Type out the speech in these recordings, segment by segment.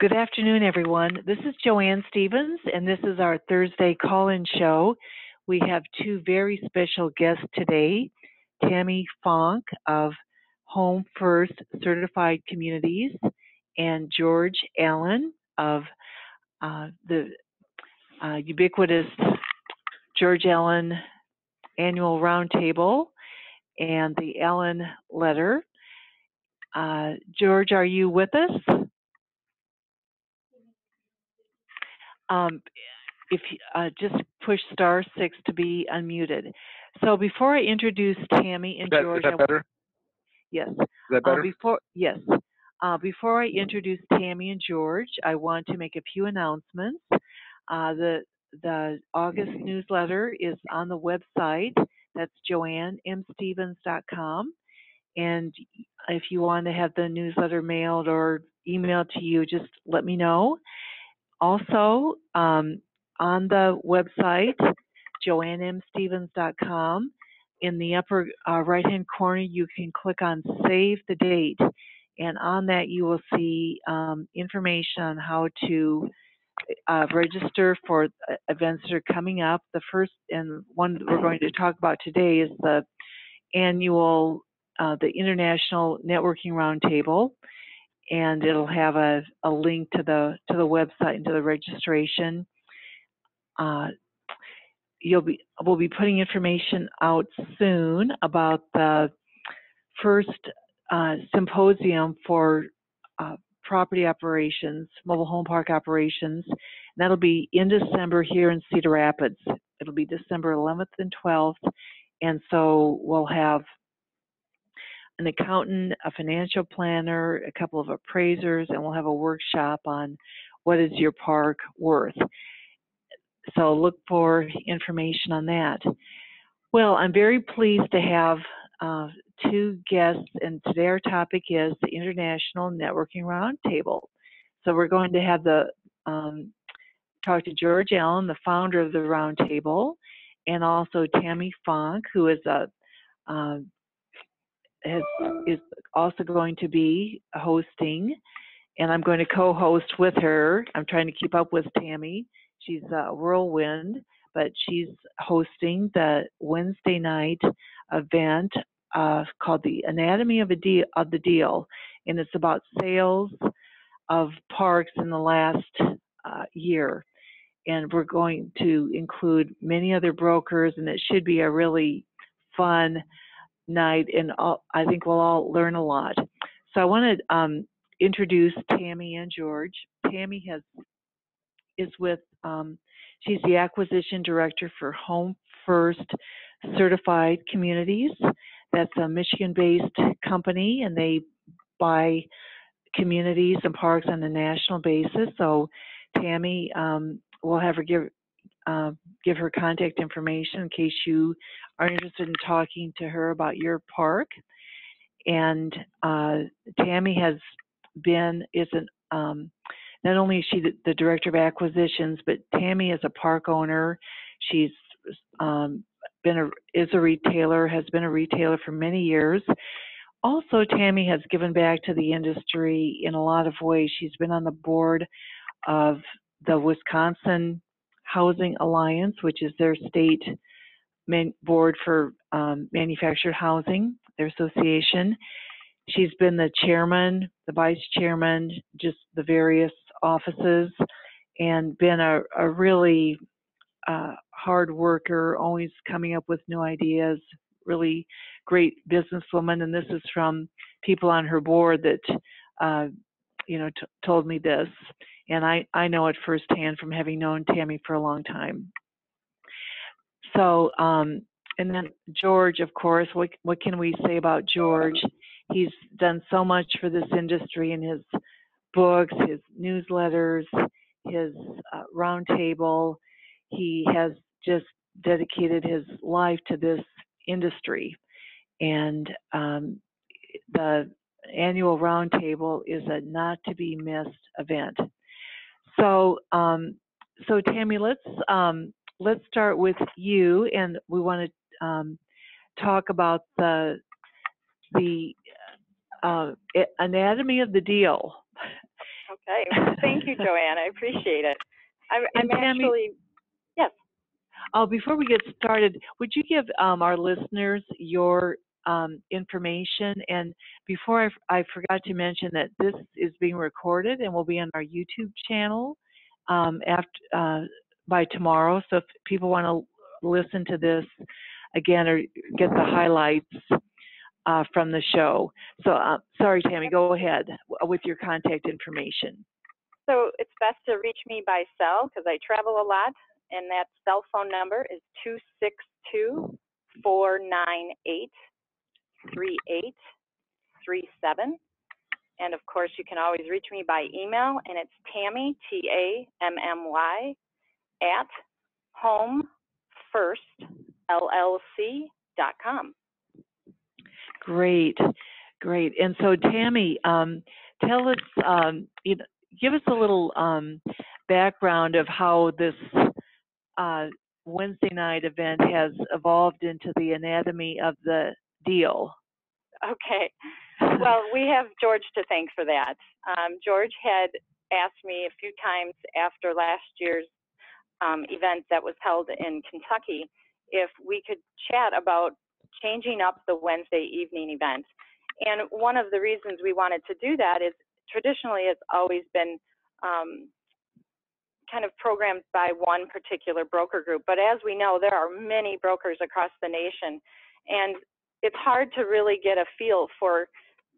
Good afternoon, everyone. This is Joanne Stevens, and this is our Thursday call-in show. We have two very special guests today, Tammy Fonk of Home First Certified Communities and George Allen of the ubiquitous George Allen Annual Roundtable and the Allen Letter. George, are you with us? If just push *6 to be unmuted. So before I introduce Tammy and George, is that better? Yes. Is that better? Before I introduce Tammy and George, I want to make a few announcements. The August newsletter is on the website. That's joannemstevens.com. And if you want to have the newsletter mailed or emailed to you, just let me know. Also, on the website, joannemstevens.com, in the upper right-hand corner, you can click on Save the Date. And on that, you will see information on how to register for events that are coming up. The first and one that we're going to talk about today is the annual, the International Networking Roundtable. And it'll have a link to the website and to the registration. We'll be putting information out soon about the first symposium for property operations, mobile home park operations. And that'll be in December here in Cedar Rapids. It'll be December 11th and 12th. And so we'll have an accountant, a financial planner, a couple of appraisers, and we'll have a workshop on what is your park worth. So look for information on that. Well, I'm very pleased to have two guests, and today our topic is the International Networking Roundtable. So we're going to have talk to George Allen, the founder of the Roundtable, and also Tammy Fonk, who is is also going to be hosting, and I'm going to co-host with her. I'm trying to keep up with Tammy. She's a whirlwind, but she's hosting the Wednesday night event called the Anatomy of the Deal, and it's about sales of parks in the last year. And we're going to include many other brokers, and it should be a really fun night, and I think we'll all learn a lot. So I want to introduce Tammy and George. Tammy is with, she's the acquisition director for Home First Certified Communities. That's a Michigan-based company, and they buy communities and parks on a national basis. So Tammy, we'll have her give her contact information in case you are interested in talking to her about your park. And Tammy not only is she the director of acquisitions, but Tammy is a park owner. She's has been a retailer for many years. Also, Tammy has given back to the industry in a lot of ways. She's been on the board of the Wisconsin Housing Alliance, which is their state board for manufactured housing, their association. She's been the chairman, the vice chairman, just the various offices, and been a really hard worker, always coming up with new ideas, really great businesswoman. And this is from people on her board that told me this. And I know it firsthand from having known Tammy for a long time. So, and then George, of course, what can we say about George? He's done so much for this industry in his books, his newsletters, his roundtable. He has just dedicated his life to this industry. And the annual roundtable is a not to be missed event. So, so Tammy, let's start with you, and we want to talk about the anatomy of the deal. Okay, well, thank Thank you, Joanne. I appreciate it. I'm Tammy, actually, yes. before we get started, would you give our listeners your information? And before I forgot to mention that this is being recorded and will be on our YouTube channel by tomorrow. So if people want to listen to this again or get the highlights from the show. So sorry, Tammy, go ahead with your contact information. So it's best to reach me by cell because I travel a lot, and that cell phone number is 262-498-3837. And of course, you can always reach me by email, and it's Tammy, Tammy, at homefirstllc.com. Great, great. And so, Tammy, tell us, give us a little background of how this Wednesday night event has evolved into the anatomy of the deal. Okay. Well, we have George to thank for that. George had asked me a few times after last year's event that was held in Kentucky if we could chat about changing up the Wednesday evening event. And one of the reasons we wanted to do that is traditionally it's always been kind of programmed by one particular broker group. But as we know, there are many brokers across the nation, and it's hard to really get a feel for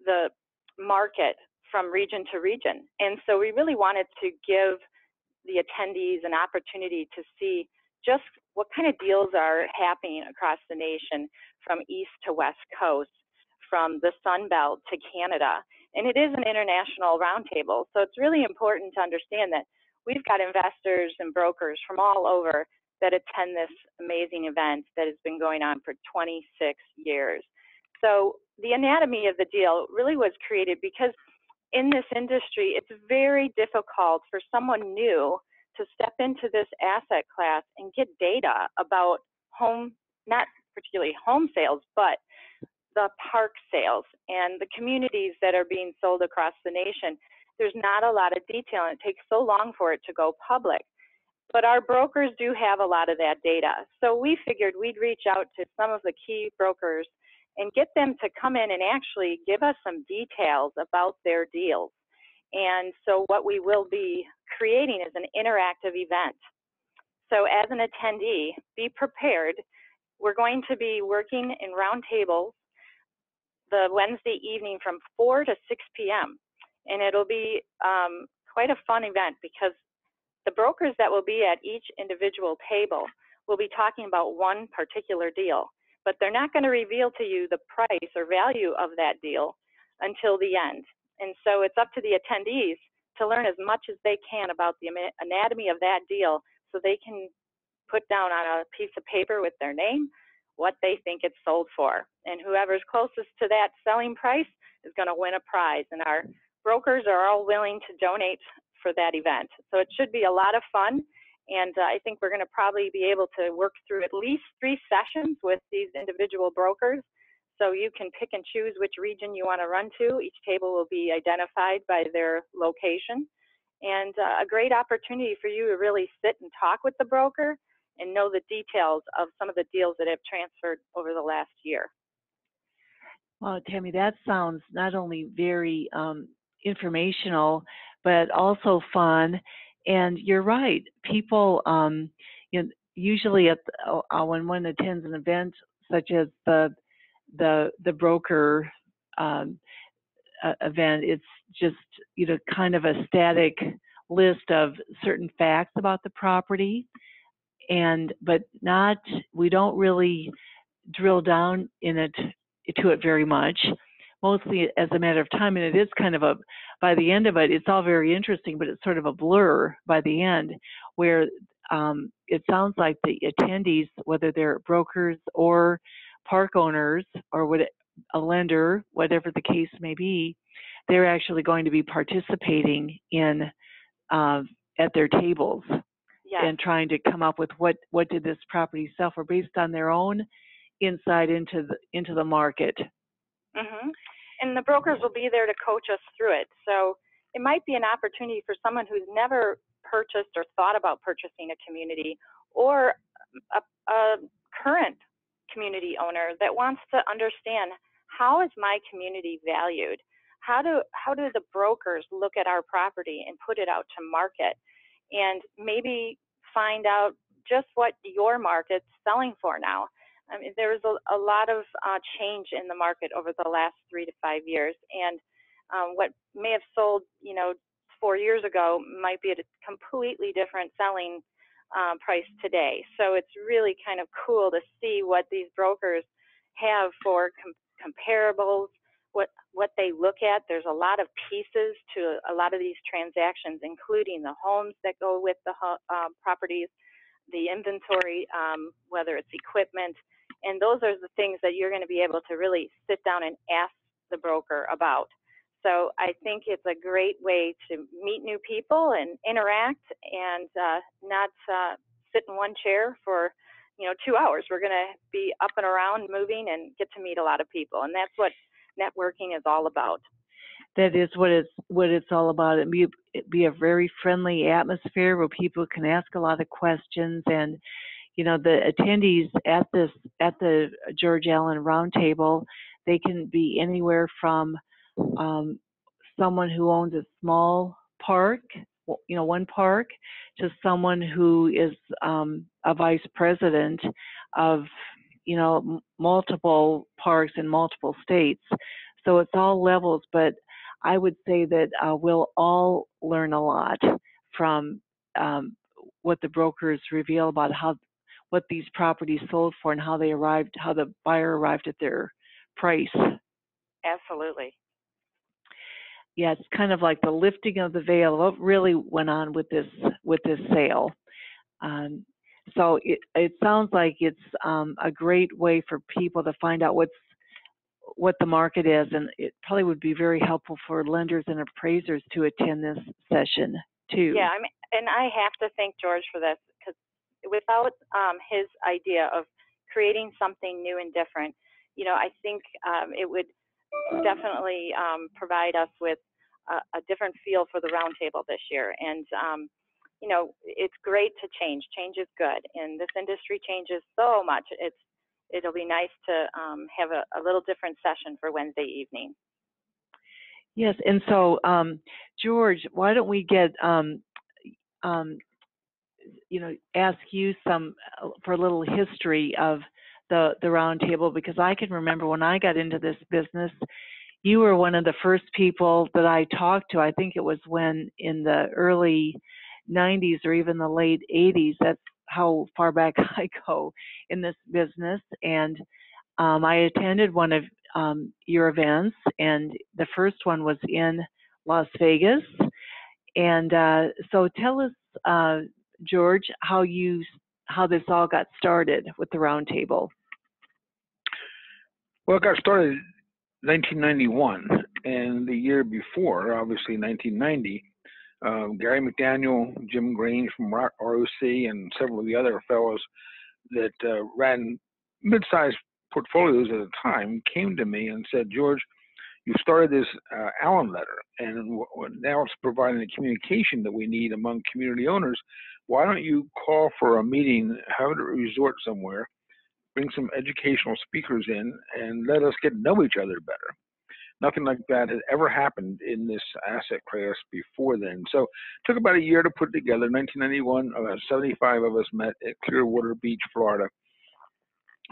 the market from region to region. And so we really wanted to give the attendees an opportunity to see just what kind of deals are happening across the nation from east to west coast, from the Sun Belt to Canada. And it is an international roundtable, so it's really important to understand that we've got investors and brokers from all over that attend this amazing event that has been going on for 26 years. So the anatomy of the deal really was created because in this industry, it's very difficult for someone new to step into this asset class and get data about home, not particularly home sales, but the park sales and the communities that are being sold across the nation. There's not a lot of detail, and it takes so long for it to go public. But our brokers do have a lot of that data. So we figured we'd reach out to some of the key brokers and get them to come in and actually give us some details about their deals. And so what we will be creating is an interactive event. So as an attendee, be prepared. We're going to be working in roundtables the Wednesday evening from 4 to 6 p.m. And it'll be quite a fun event because the brokers that will be at each individual table will be talking about one particular deal, but they're not going to reveal to you the price or value of that deal until the end. And so it's up to the attendees to learn as much as they can about the anatomy of that deal so they can put down on a piece of paper with their name what they think it's sold for. And whoever's closest to that selling price is going to win a prize. And our brokers are all willing to donate for that event. So it should be a lot of fun. And I think we're going to probably be able to work through at least 3 sessions with these individual brokers. So you can pick and choose which region you want to run to. Each table will be identified by their location. And a great opportunity for you to really sit and talk with the broker and know the details of some of the deals that have transferred over the last year. Well, Tammy, that sounds not only very informational, but also fun. And you're right. People, usually when one attends an event such as the broker event, it's just kind of a static list of certain facts about the property, but we don't really drill down to it very much, mostly as a matter of time. And it is kind of by the end of it, it's all very interesting, but it's sort of a blur by the end, where it sounds like the attendees, whether they're brokers or park owners or a lender, whatever the case may be, they're actually going to be participating in at their tables. Yes. And trying to come up with what did this property sell for based on their own insight into the market. Mm-hmm. And the brokers will be there to coach us through it. So it might be an opportunity for someone who's never purchased or thought about purchasing a community, or a current community owner that wants to understand, how is my community valued? How do the brokers look at our property and put it out to market, and maybe find out just what your market's selling for now? I mean, there's a lot of change in the market over the last 3 to 5 years, and what may have sold, 4 years ago might be at a completely different selling price today. So it's really kind of cool to see what these brokers have for comparables, what they look at. There's a lot of pieces to a lot of these transactions, including the homes that go with the properties, the inventory, whether it's equipment, and those are the things that you're going to be able to really sit down and ask the broker about. So I think it's a great way to meet new people and interact, and not sit in one chair for 2 hours. We're going to be up and around, moving, and get to meet a lot of people, and that's what networking is all about. That is what it's all about. It be a very friendly atmosphere where people can ask a lot of questions, and the attendees at the George Allen Roundtable, they can be anywhere from someone who owns a small park, one park, to someone who is a vice president of multiple parks in multiple states. So it's all levels, but I would say that we'll all learn a lot from what the brokers reveal about what these properties sold for and how the buyer arrived at their price. Absolutely. Yeah, it's kind of like the lifting of the veil. What really went on with this sale? So it sounds like it's a great way for people to find out what the market is, and it probably would be very helpful for lenders and appraisers to attend this session too. Yeah, and I have to thank George for this, because without his idea of creating something new and different, I think it would definitely provide us with a different feel for the roundtable this year. And it's great to change. Change is good, and this industry changes so much. It'll be nice to have a little different session for Wednesday evening. Yes, and so George, why don't we get ask you for a little history of the roundtable, because I can remember when I got into this business, you were one of the first people that I talked to. I think it was when in the early 90s or even the late 80s. That's how far back I go in this business. And I attended one of your events, and the first one was in Las Vegas. And so tell us, George, how this all got started with the roundtable. Well, it got started in 1991, and the year before, obviously 1990, Gary McDaniel, Jim Grange from ROC, and several of the other fellows that ran mid-sized portfolios at the time came to me and said, George, you started this Allen letter, and now it's providing the communication that we need among community owners. Why don't you call for a meeting, have it at a resort somewhere, bring some educational speakers in, and let us get to know each other better. Nothing like that had ever happened in this asset class before then. So it took about a year to put it together. 1991, about 75 of us met at Clearwater Beach, Florida,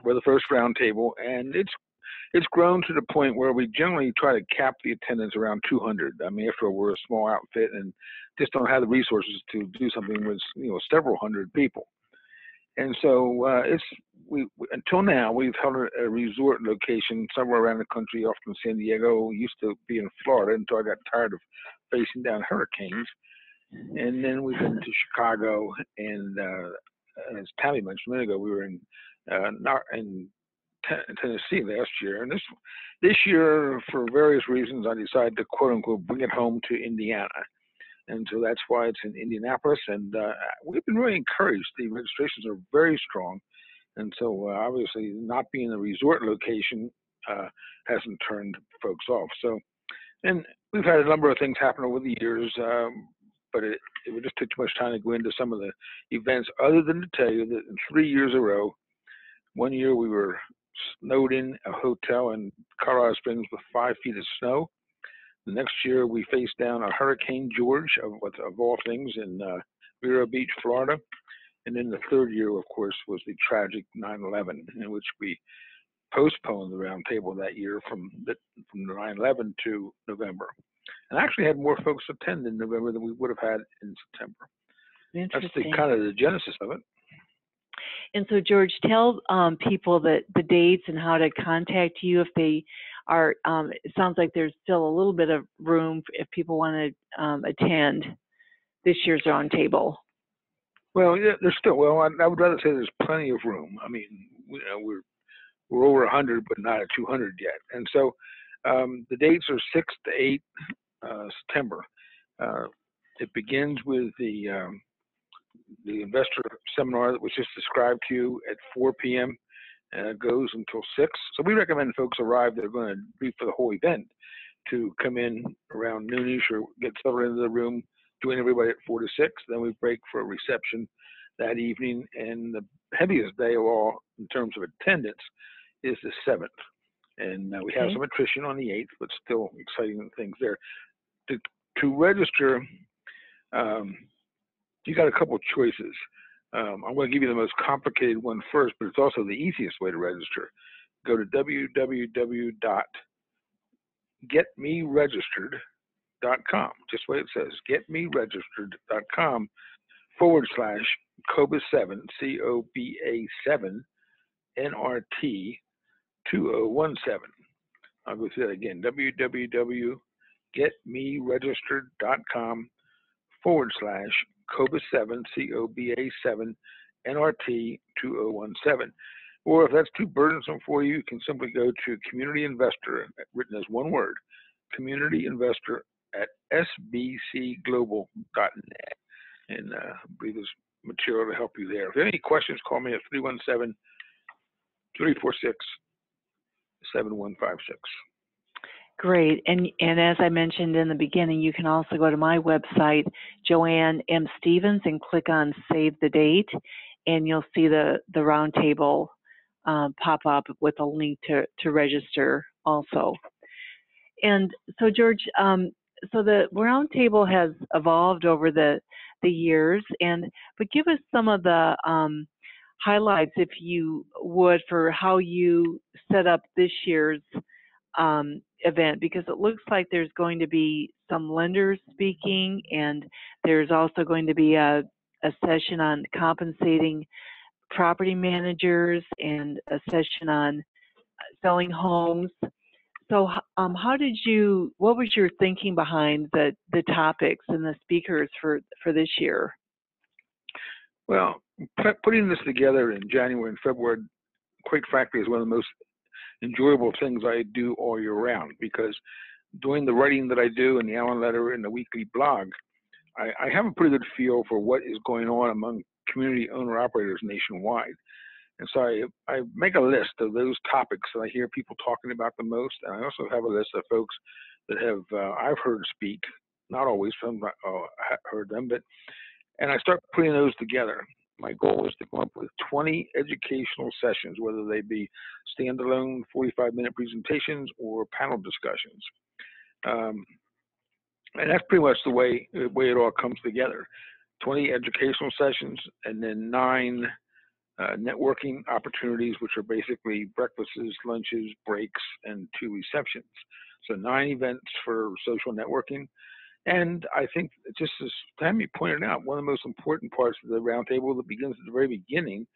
for the first roundtable, and it's grown to the point where we generally try to cap the attendance around 200. I mean, after all, we're a small outfit and just don't have the resources to do something with several hundred people. And so until now, we've held a resort location somewhere around the country, often San Diego. Used to be in Florida until I got tired of facing down hurricanes. And then we've been to Chicago, and as Tammy mentioned a minute ago, we were in Tennessee last year. And this year, for various reasons, I decided to quote unquote bring it home to Indiana. And so that's why it's in Indianapolis, and we've been really encouraged. The registrations are very strong, and so obviously not being a resort location hasn't turned folks off. So, and we've had a number of things happen over the years, but it would just take too much time to go into some of the events, other than to tell you that in 3 years in a row, one year we were snowed in a hotel in Colorado Springs with 5 feet of snow. The next year we faced down a Hurricane George, of all things, in Vero Beach, Florida. And then the third year, of course, was the tragic 9/11, in which we postponed the roundtable that year from 9/11 to November. And actually had more folks attend in November than we would have had in September. That's the kind of the genesis of it. And so, George, tell people that the dates and how to contact you if they are. It sounds like there's still a little bit of room if people want to attend this year's roundtable. Well, yeah, there's still. Well, I would rather say there's plenty of room. I mean, we're over 100, but not at 200 yet. And so the dates are 6 to 8 September. It begins with the investor seminar that was just described to you at 4 p.m. and it goes until 6. So we recommend folks arrive that are going to be for the whole event to come in around noonish or get settled into the room, join everybody at 4 to 6. Then we break for a reception that evening. And the heaviest day of all in terms of attendance is the 7th. And we have some attrition on the 8th, but still exciting things there. To register, you got a couple of choices. I'm going to give you the most complicated one first, but it's also the easiest way to register. Go to www.getmeregistered.com, just what it says, getmeregistered.com/COBA7, COBA7, NRT 2017. I'll go through that again, www.getmeregistered.com/COBA7, COBA7, NRT 2017. Or if that's too burdensome for you, you can simply go to Community Investor, written as one word, Community Investor at sbcglobal.net. And I believe there's material to help you there. If you have any questions, call me at 317-346-7156. Great. And as I mentioned in the beginning, you can also go to my website, Joanne M. Stevens, and click on Save the Date, and you'll see the roundtable pop up with a link to register also. And so, George, so the roundtable has evolved over the years, but give us some of the highlights, if you would, for how you set up this year's event, because it looks like there's going to be some lenders speaking, and there's also going to be a session on compensating property managers and a session on selling homes. So what was your thinking behind the topics and the speakers for this year? Well, putting this together in January and February, quite frankly, is one of the most enjoyable things I do all year round, because doing the writing that I do in the Allen Letter and the weekly blog, I have a pretty good feel for what is going on among community owner-operators nationwide. And so I make a list of those topics that I hear people talking about the most, and I also have a list of folks that I've heard speak, not always, some heard them, and I start putting those together. My goal is to come up with 20 educational sessions, whether they be standalone 45-minute presentations or panel discussions. And that's pretty much the way it all comes together. 20 educational sessions, and then 9 networking opportunities, which are basically breakfasts, lunches, breaks, and 2 receptions. So 9 events for social networking. And I think, just as Tammy pointed out, one of the most important parts of the roundtable that begins at the very beginning,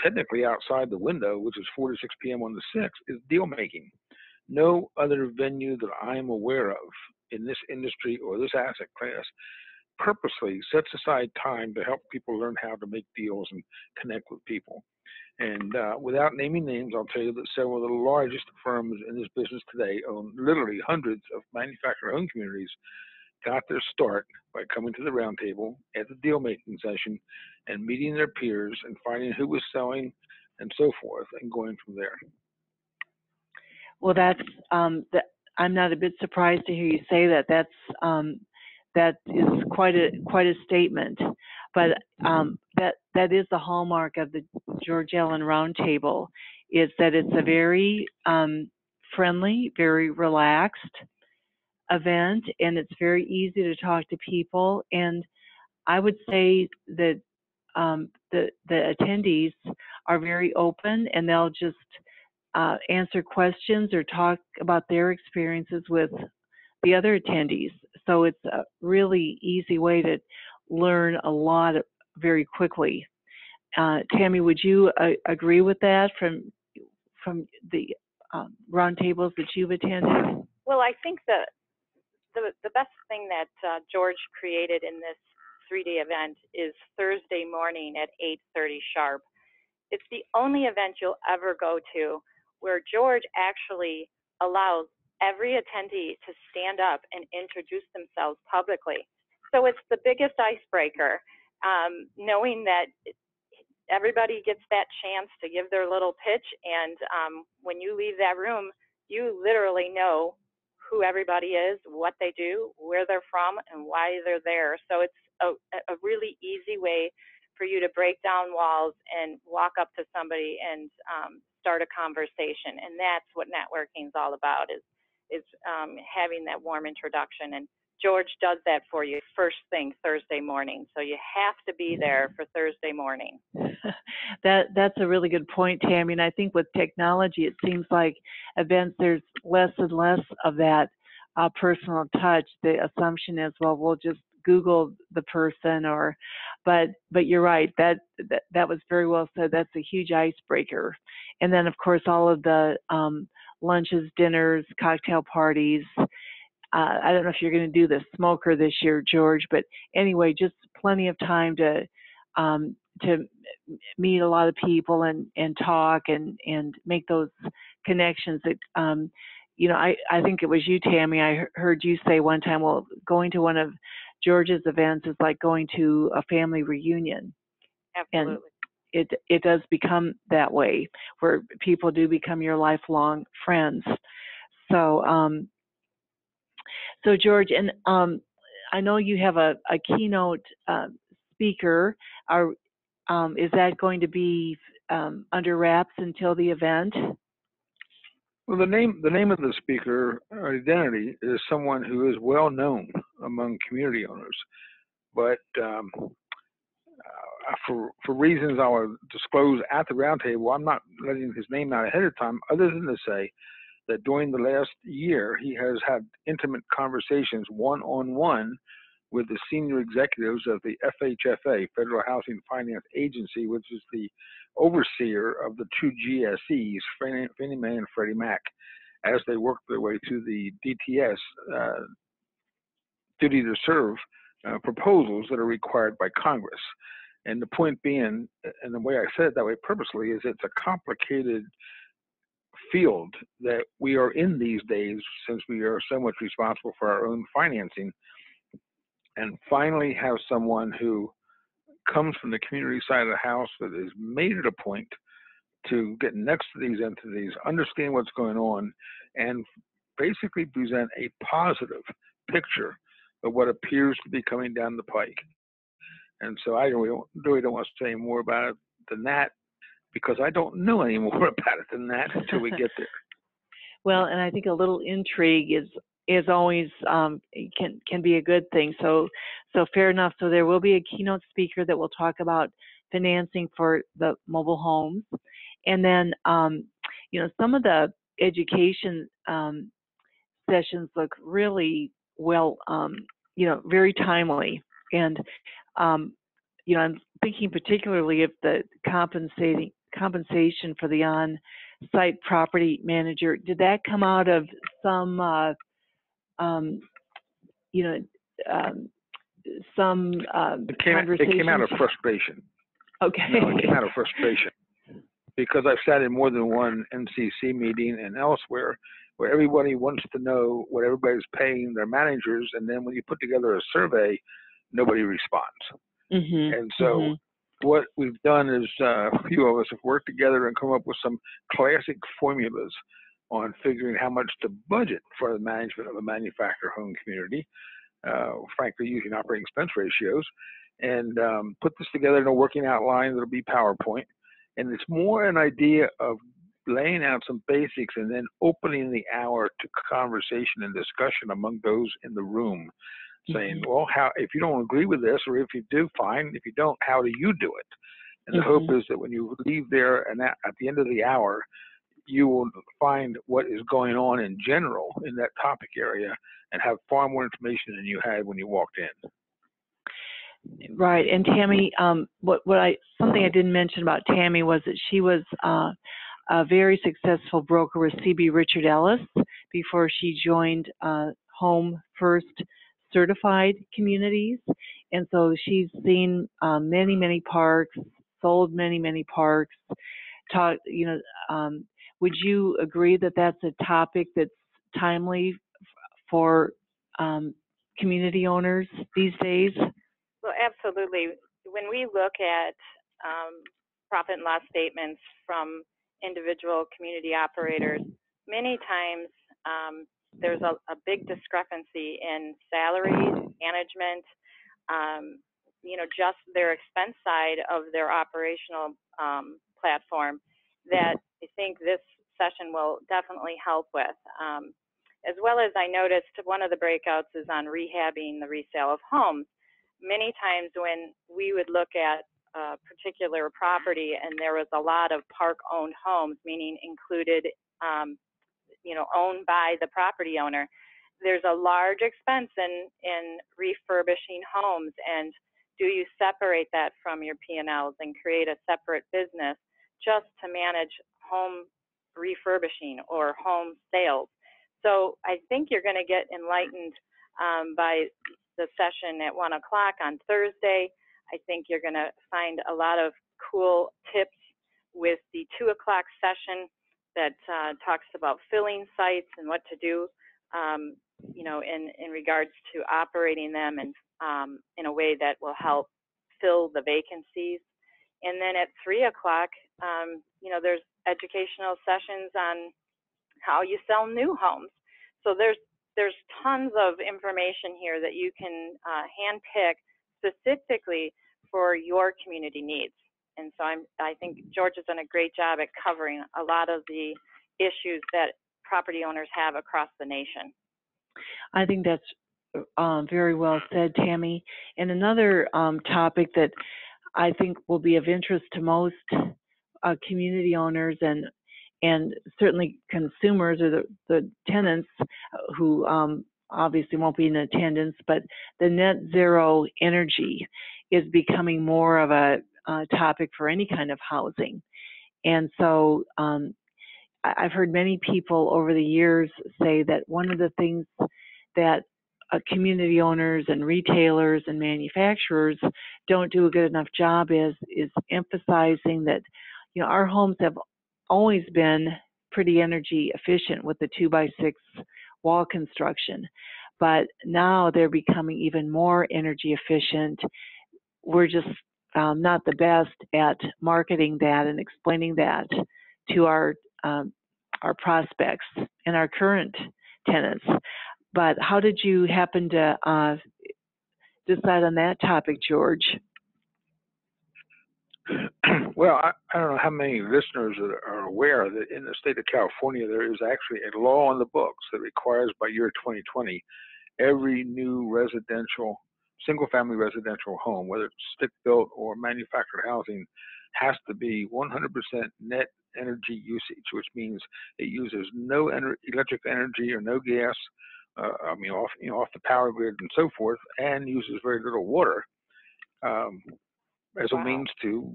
technically outside the window, which is 4 to 6 p.m. on the 6th, is deal making. No other venue that I am aware of in this industry or this asset class purposely sets aside time to help people learn how to make deals and connect with people. And without naming names, I'll tell you that several of the largest firms in this business today own literally hundreds of manufacturer-owned communities, got their start by coming to the roundtable at the deal-making session and meeting their peers and finding who was selling and so forth, and going from there. Well, that's I'm not a bit surprised to hear you say that. That is quite a statement. But that is the hallmark of the George Allen Roundtable, is that it's a very friendly, very relaxed event, and it's very easy to talk to people. And I would say that the attendees are very open, and they'll just answer questions or talk about their experiences with the other attendees. So it's a really easy way to learn a lot very quickly. Tammy, would you agree with that from the roundtables that you've attended? Well, I think the best thing that George created in this 3-day event is Thursday morning at 8:30 sharp. It's the only event you'll ever go to where George actually allows every attendee to stand up and introduce themselves publicly. So it's the biggest icebreaker, knowing that everybody gets that chance to give their little pitch, and when you leave that room, you literally know who everybody is, what they do, where they're from, and why they're there. So it's a really easy way for you to break down walls and walk up to somebody and start a conversation. And that's what networking is all about, is having that warm introduction. And George does that for you first thing Thursday morning. So you have to be there for Thursday morning. That's a really good point, Tammy. And I think with technology, it seems like events, there's less and less of that personal touch. The assumption is, well, we'll just Google the person, but you're right. That was very well said. That's a huge icebreaker. And then, of course, all of the lunches, dinners, cocktail parties. I don't know if you're going to do the smoker this year, George, but anyway, just plenty of time to meet a lot of people and talk and make those connections that, I think it was you, Tammy, I heard you say one time, well, going to one of George's events is like going to a family reunion. Absolutely. And it does become that way, where people do become your lifelong friends. So George, and I know you have a keynote speaker. Is that going to be under wraps until the event? Well, the name of the speaker identity is someone who is well known among community owners, but for reasons I will disclose at the roundtable, I'm not letting his name out ahead of time, other than to say that during the last year, he has had intimate conversations one-on-one with the senior executives of the FHFA, Federal Housing Finance Agency, which is the overseer of the two GSEs, Fannie Mae and Freddie Mac, as they work their way through the DTS, duty to serve proposals that are required by Congress. And the point being, and the way I said it that way purposely, is it's a complicated field that we are in these days, since we are so much responsible for our own financing, and finally have someone who comes from the community side of the house that has made it a point to get next to these entities, understand what's going on, and basically present a positive picture of what appears to be coming down the pike. And so I really don't want to say more about it than that, because I don't know any more about it than that until we get there. Well, and I think a little intrigue is always can be a good thing. So fair enough. So there will be a keynote speaker that will talk about financing for the mobile homes, and then some of the education sessions look really well, very timely. And I'm thinking particularly of the compensation for the on-site property manager. Did that come out of some, It came out of frustration. Okay. No, it came out of frustration, because I've sat in more than one NCC meeting and elsewhere where everybody wants to know what everybody's paying their managers, and then when you put together a survey, nobody responds. Mm-hmm. And so what we've done is a few of us have worked together and come up with some classic formulas on figuring how much to budget for the management of a manufactured home community, frankly, using operating expense ratios, and put this together in a working outline that'll be PowerPoint. And it's more an idea of laying out some basics and then opening the hour to conversation and discussion among those in the room, saying, well, how, if you don't agree with this, or if you do, fine. If you don't, how do you do it? And the hope is that when you leave there and at the end of the hour, you will find what is going on in general in that topic area and have far more information than you had when you walked in. Right. And Tammy, something I didn't mention about Tammy was that she was a very successful broker with C.B. Richard Ellis before she joined Home First Certified Communities. And so she's seen many, many parks, sold many, many parks. Would you agree that that's a topic that's timely for community owners these days? Well, absolutely. When we look at profit and loss statements from individual community operators, many times there's a big discrepancy in salaries, management, just their expense side of their operational platform that I think this session will definitely help with. As well as I noticed one of the breakouts is on rehabbing the resale of homes. Many times when we would look at a particular property and there was a lot of park-owned homes, meaning included, owned by the property owner, there's a large expense in refurbishing homes. And do you separate that from your P&Ls and create a separate business just to manage home refurbishing or home sales? So I think you're going to get enlightened by the session at 1 o'clock on Thursday. I think you're going to find a lot of cool tips with the 2 o'clock session that talks about filling sites and what to do, in regards to operating them and in a way that will help fill the vacancies. And then at 3 o'clock, there's educational sessions on how you sell new homes. So there's tons of information here that you can handpick specifically for your community needs. And so I think George has done a great job at covering a lot of the issues that property owners have across the nation. I think that's very well said, Tammy. And another topic that I think will be of interest to most community owners and certainly consumers or the tenants who obviously won't be in attendance, but the net zero energy is becoming more of a topic for any kind of housing. And so I've heard many people over the years say that one of the things that community owners and retailers and manufacturers don't do a good enough job is emphasizing that, our homes have always been pretty energy efficient with the 2x6 wall construction, but now they're becoming even more energy efficient. We're just not the best at marketing that and explaining that to our prospects and our current tenants. But how did you happen to decide on that topic, George? Well, I don't know how many listeners are aware that in the state of California, there is actually a law on the books that requires by year 2020, every new single-family residential home, whether it's stick-built or manufactured housing, has to be 100% net energy usage, which means it uses no electric energy or no gas, off the power grid and so forth, and uses very little water. As a means to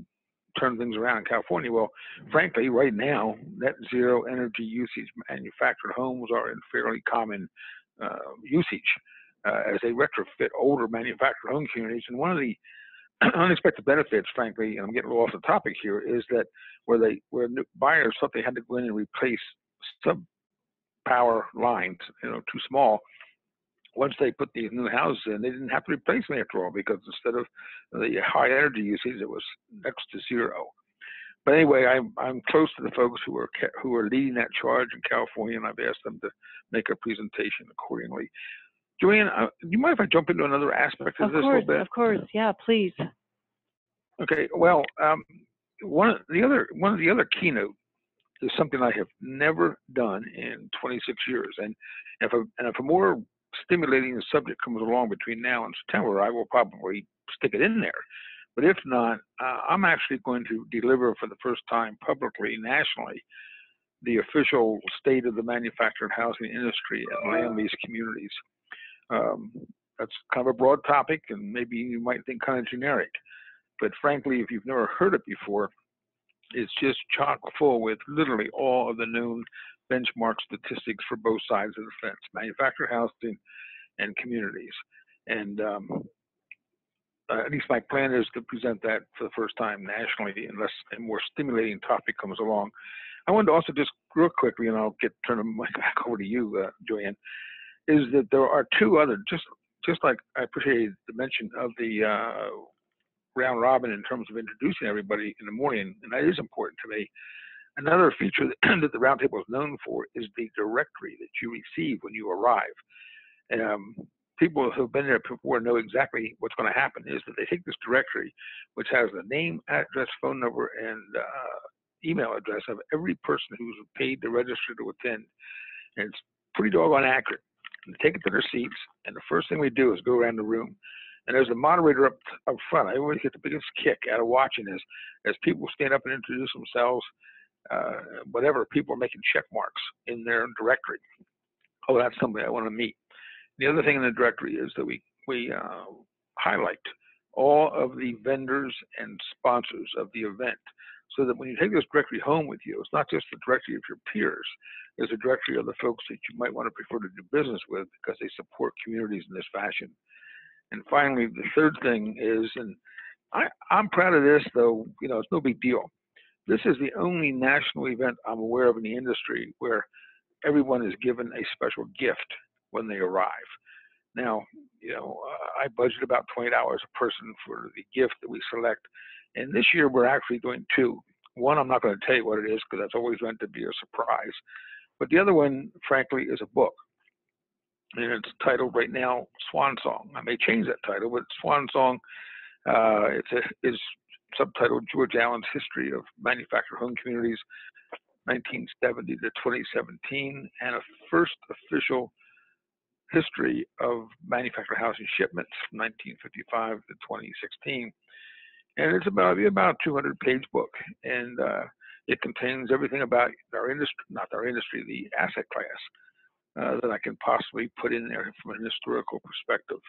turn things around in California. Well, frankly, right now, net zero energy usage manufactured homes are in fairly common usage as they retrofit older manufactured home communities. And one of the unexpected benefits, frankly, and I'm getting a little off the topic here, is that where buyers thought they had to go in and replace sub power lines, too small. Once they put these new houses in, they didn't have to replace them after all, because instead of the high energy usage, it was next to zero. But anyway, I'm close to the folks who are leading that charge in California, and I've asked them to make a presentation accordingly. Joanne, do you mind if I jump into another aspect of this a little bit? Of course, yeah, please. Okay. Well, one of the other keynote is something I have never done in 26 years, and if a more stimulating subject comes along between now and September, I will probably stick it in there. But if not, I'm actually going to deliver for the first time publicly, nationally, the official state of the manufactured housing industry and land lease communities. That's kind of a broad topic, and maybe you might think kind of generic. But frankly, if you've never heard it before, it's just chock full with literally all of the known benchmark statistics for both sides of the fence, manufactured housing and communities. And at least my plan is to present that for the first time nationally, unless a more stimulating topic comes along. I wanted to also just real quickly, and I'll turn the mic back over to you, Joanne, is that there are two other, just like I appreciated the mention of the round robin in terms of introducing everybody in the morning, and that is important to me. Another feature that the Roundtable is known for is the directory that you receive when you arrive. People who have been there before know exactly what's going to happen is that they take this directory, which has the name, address, phone number, and email address of every person who's paid to register to attend. And it's pretty doggone accurate. And they take it to their seats, and the first thing we do is go around the room. And there's a moderator up front. I always get the biggest kick out of watching this as people stand up and introduce themselves, whatever, people are making check marks in their directory. Oh, that's somebody I want to meet. The other thing in the directory is that we highlight all of the vendors and sponsors of the event, so that when you take this directory home with you, it's not just the directory of your peers, there's a directory of the folks that you might want to prefer to do business with because they support communities in this fashion. And finally, the third thing is, and I'm proud of this, though, it's no big deal. This is the only national event I'm aware of in the industry where everyone is given a special gift when they arrive. Now, I budget about $20 a person for the gift that we select. And this year we're actually doing two. One, I'm not going to tell you what it is because that's always meant to be a surprise. But the other one, frankly, is a book. And it's titled right now Swan Song. I may change that title, but Swan Song is subtitled George Allen's History of Manufactured Home Communities, 1970 to 2017, and a first official history of manufactured housing shipments from 1955 to 2016. And it's about a 200-page book, and it contains everything about our industry, not our industry, the asset class, that I can possibly put in there from an historical perspective.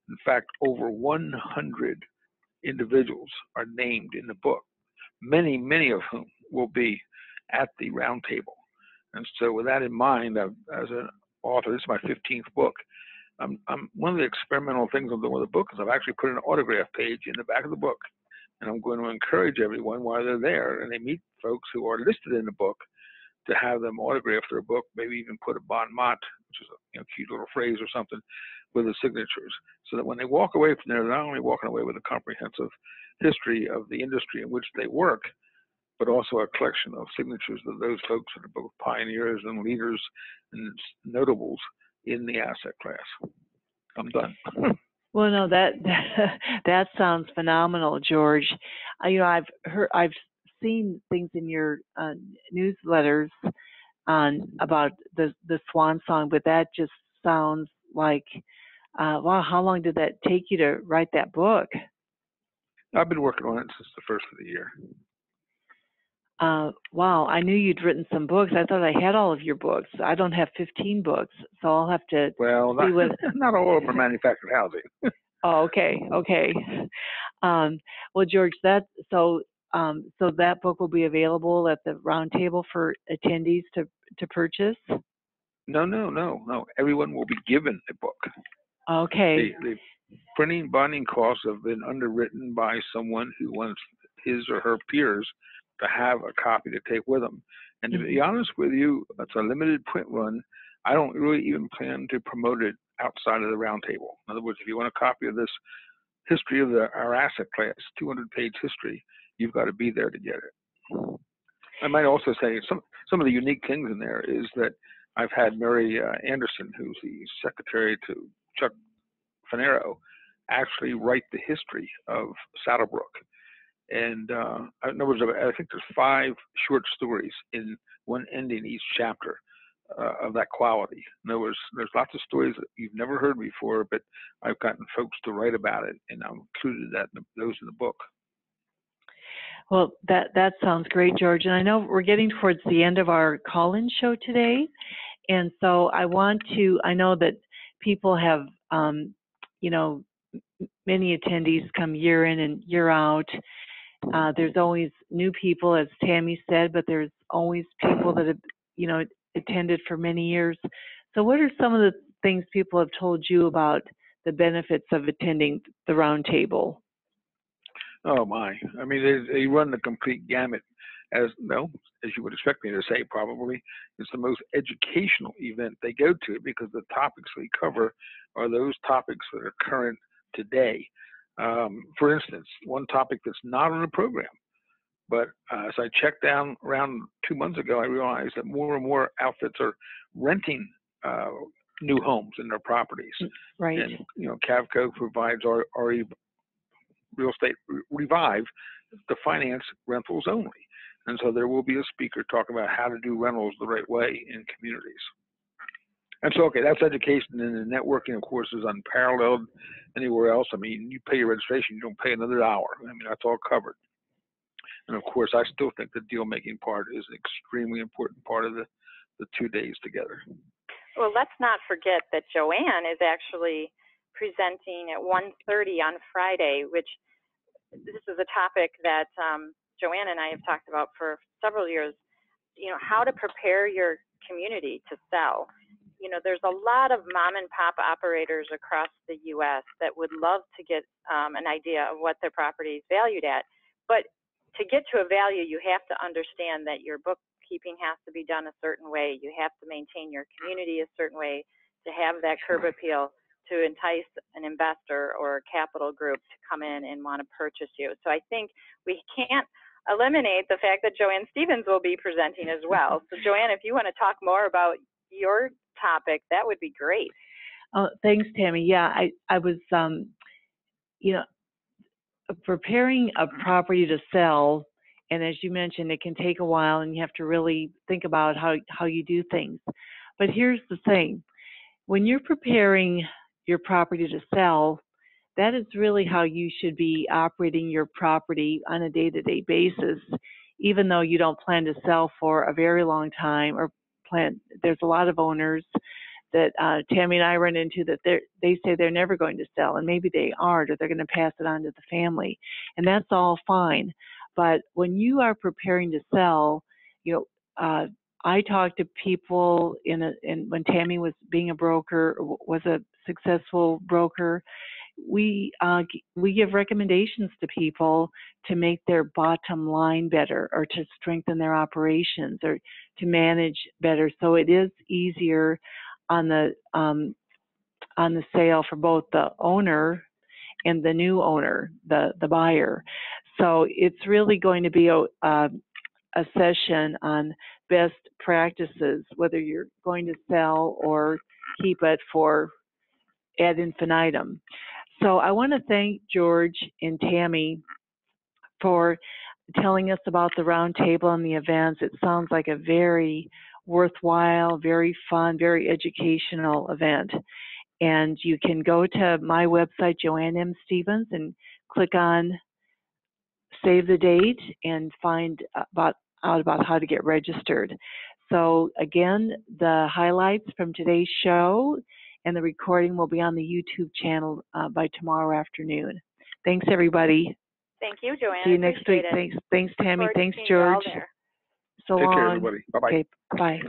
In fact, over 100 individuals are named in the book, many of whom will be at the Roundtable. And so with that in mind, as an author, this is my 15th book. One of the experimental things I'm doing with the book is I've actually put an autograph page in the back of the book. And I'm going to encourage everyone while they're there and they meet folks who are listed in the book to have them autograph their book, maybe even put a bon mot, which is a cute little phrase or something, with the signatures, so that when they walk away from there, they're not only walking away with a comprehensive history of the industry in which they work, but also a collection of signatures of those folks that are both pioneers and leaders and notables in the asset class. I'm done. Well, no, that sounds phenomenal, George. I've seen things in your newsletters about the Swan Song, but that just sounds like, wow, how long did that take you to write that book? I've been working on it since the first of the year. Wow, I knew you'd written some books. I thought I had all of your books. I don't have 15 books, so I'll have to see what... not all of them are manufactured housing. Oh, okay. Well, George, so that book will be available at the Roundtable for attendees to purchase? No. Everyone will be given a book. Okay. The printing bonding costs have been underwritten by someone who wants his or her peers to have a copy to take with them. And to be honest with you, it's a limited print run. I don't really even plan to promote it outside of the Roundtable. In other words, if you want a copy of this history of our asset class, 200-page history, you've got to be there to get it. I might also say some of the unique things in there is that I've had Mary Anderson, who's the secretary to Chuck Finero, actually write the history of Saddlebrook. And in other words, I think there's 5 short stories in one ending each chapter of that quality. In other words, there's lots of stories that you've never heard before, but I've gotten folks to write about it, and I've included those in the book. Well, that sounds great, George. And I know we're getting towards the end of our call-in show today. And so I know that people have, you know, many attendees come year in and year out. There's always new people, as Tammy said, but there's always people that have, you know, attended for many years. So what are some of the things people have told you about the benefits of attending the Roundtable? Oh my! I mean, they run the complete gamut. As you would expect me to say, probably it's the most educational event they go to, because the topics we cover are those topics that are current today. For instance, one topic that's not on the program, but as I checked down around 2 months ago, I realized that more and more outfits are renting new homes in their properties. Right. And Cavco provides RE Real Estate Revive to finance rentals only. And so there will be a speaker talking about how to do rentals the right way in communities. And so, okay, that's education, and the networking, of course, is unparalleled anywhere else. I mean, you pay your registration, you don't pay another hour. I mean, that's all covered. And of course, I still think the deal-making part is an extremely important part of the 2 days together. Well, let's not forget that Joanne is actually presenting at 1:30 on Friday, which this is a topic that Joanne and I have talked about for several years, how to prepare your community to sell. There's a lot of mom and pop operators across the U.S. that would love to get an idea of what their property is valued at. But to get to a value, you have to understand that your bookkeeping has to be done a certain way. You have to maintain your community a certain way to have that curb appeal to entice an investor or a capital group to come in and want to purchase you. So I think we can't eliminate the fact that Joanne Stevens will be presenting as well. So Joanne, if you want to talk more about your topic, that would be great. Thanks, Tammy. Yeah, I was, preparing a property to sell, and as you mentioned, it can take a while, and you have to really think about how you do things. But here's the thing. When you're preparing your property to sell, that is really how you should be operating your property on a day-to-day basis, even though you don't plan to sell for a very long time, or there's a lot of owners that Tammy and I run into that they say they're never going to sell, and maybe they aren't, or they're going to pass it on to the family, and that's all fine. But when you are preparing to sell, I talked to people when Tammy was being a broker, was a successful broker. We give recommendations to people to make their bottom line better, or to strengthen their operations, or to manage better, so it is easier on the sale for both the owner and the new owner, the buyer. So it's really going to be a session on best practices, whether you're going to sell or keep it for ad infinitum. So I want to thank George and Tammy for telling us about the Roundtable and the events. It sounds like a very worthwhile, very fun, very educational event. And you can go to my website, Joanne M. Stevens, and click on Save the Date and find out about how to get registered. So again, the highlights from today's show and the recording will be on the YouTube channel by tomorrow afternoon. Thanks, everybody. Thank you, Joanne. See you next week. Thanks, Tammy. Thanks, George. So Take long. care, everybody. Bye-bye. Okay, bye.